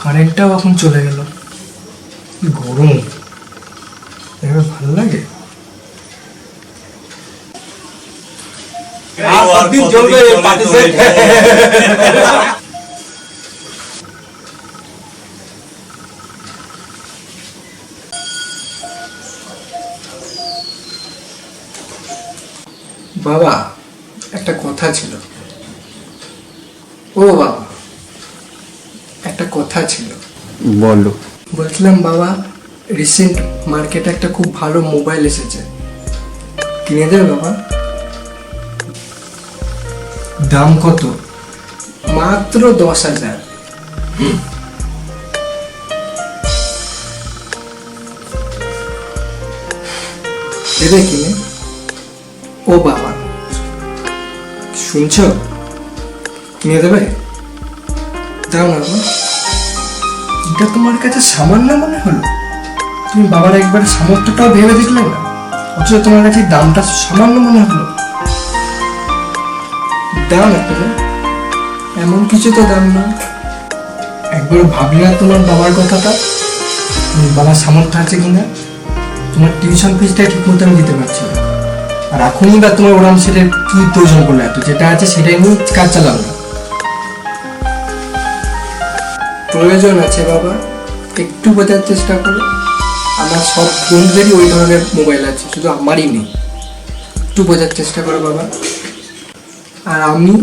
কারেন্টটাও এখন চলে গেল, গরম এবার ভালো লাগে। বাবা একটা কথা ছিল। ও বাবা একটা কথা ছিল। বলো। বলছিলাম বাবা, রিসেন্ট মার্কেটে একটা খুব ভালো মোবাইল এসেছে, কিনে দেবে বাবা? দাম কত? মাত্র 10,000। দেবে কিনে? ও বাবা শুনছো, কিনে দেবে? দাও না বাবা। এটা তোমার কাছে সামান্য মনে হলো? তুমি বাবার একবার সামর্থ্যটাও ভেবে দেখলে না, অথচ তোমার কাছে দামটা সামান্য মনে হলো। দাম একটা, এমন কিছু তো দাম না। একবার ভাবলে না তোমার বাবার কথাটা, বাবার সামর্থ্য আছে কিনা? তোমার টিউশন ফিসটা ঠিক মতো আমি দিতে পারছি না, আর এখনই বা তোমার ওরম সেটা কি প্রয়োজন করলো? এত যেটা আছে সেটাই নিয়ে কাজ চালাও না। প্রয়োজন আছে বাবা, একটু বোঝার চেষ্টা করো। আমার সব বন্ধুদেরই ওই ধরনের মোবাইল আছে, শুধু আমারই নেই। একটু বোঝার চেষ্টা করো বাবা। আর আমি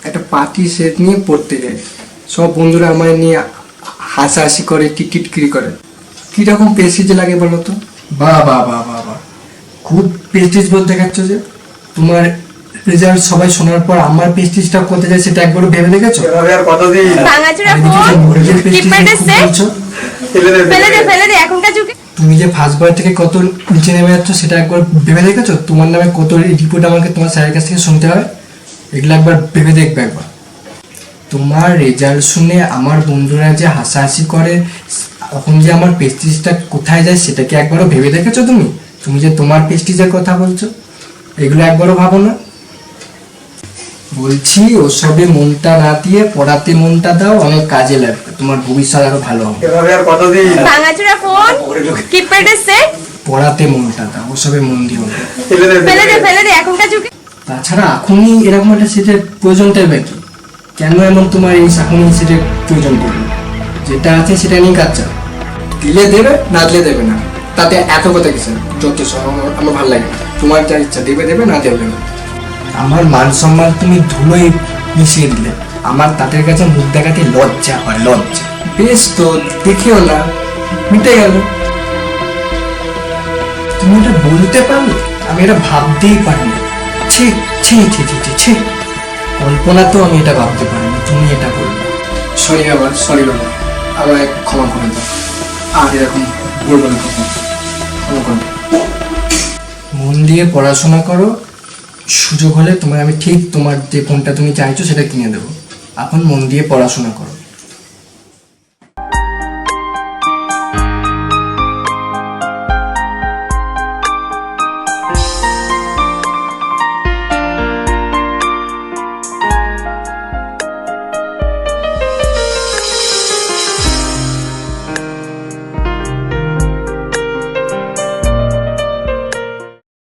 একটা পার্টি সেট নিয়ে পড়তে যাই, সব বন্ধুরা আমার নিয়ে হাসাহাসি করে, টিটকিরি করে। কীরকম প্রেস্টিজ লাগে বলো তো? বাহ বাহ বাহ বাহ বাহ, খুব প্রেস্টিজ বলতে দেখাচ্ছ যে। তোমার রেজাল্ট সবাই শোনার পর আমার প্রেস্টিজটা করতে যায়, সেটা একবারও ভেবে দেখেছো? তুমি যে ফার্স্ট বয় থেকে কত নিচে নেমে যাচ্ছ সেটা একবার ভেবে দেখেছো? তোমার নামে কত রিপোর্ট আমাকে তোমার স্যারের কাছ থেকে শুনতে হয়, এগুলো একবার ভেবে দেখবে একবার। তোমার রেজাল্ট শুনে আমার বন্ধুরা যে হাসাহাসি করে, তখন যে আমার প্রেস্টিজটা কোথায় যায় সেটা কি একবারও ভেবে দেখেছো তুমি? তুমি যে তোমার প্রেস্টিজের কথা বলছো, এগুলো একবারও ভাবো না? বলছি ওসবে মনটা না দিয়ে পড়াতে মনটা দাও, অনেক কাজে লাগবে, তোমার ভবিষ্যৎ আরো ভালো হবে। পড়াতে মনটা দাও, ওসবে মন দিও না। তাছাড়া এখনই এরকম একটা সেটের প্রয়োজনটাই বাকি কেন? এমন তোমার এই এখনই সেটের প্রয়োজন পড়লো? যেটা আছে সেটা নিয়ে কাজ চাও, দিলে দেবে, না দিলে দেবে না, তাতে এত কথা কিসের? যত সব আমার ভালো লাগে। তোমার যা ইচ্ছা, দেবে দেবে, না দেবে না। আমার মান সম্মান তুমি ধুলোয় মিশিয়ে দিলে, আমার তাদের কাছে মুখ দেখাতে লজ্জা হয়, লজ্জা। বেশ তো, দেখেও না, মিটে গেল। তুমি এটা বলতে পারলে, আমি এটা ভাবতেই পারিনি। ছি ছি ছি ছি ছি ছি, কল্পনা তো আমি এটা ভাবতে পারিনি তুমি এটা বলবে। সরি বাবা, সরি বাবা, আমায় ক্ষমা করে দাও, আর এরকম বলবো না কখন। ক্ষমা করে দাও। মন দিয়ে পড়াশোনা করো, সুযোগ হলে তোমার আমি ঠিক তোমার যে ফোনটা তুমি চাইছো সেটা কিনে দেবো। এখন মন দিয়ে পড়াশোনা করো।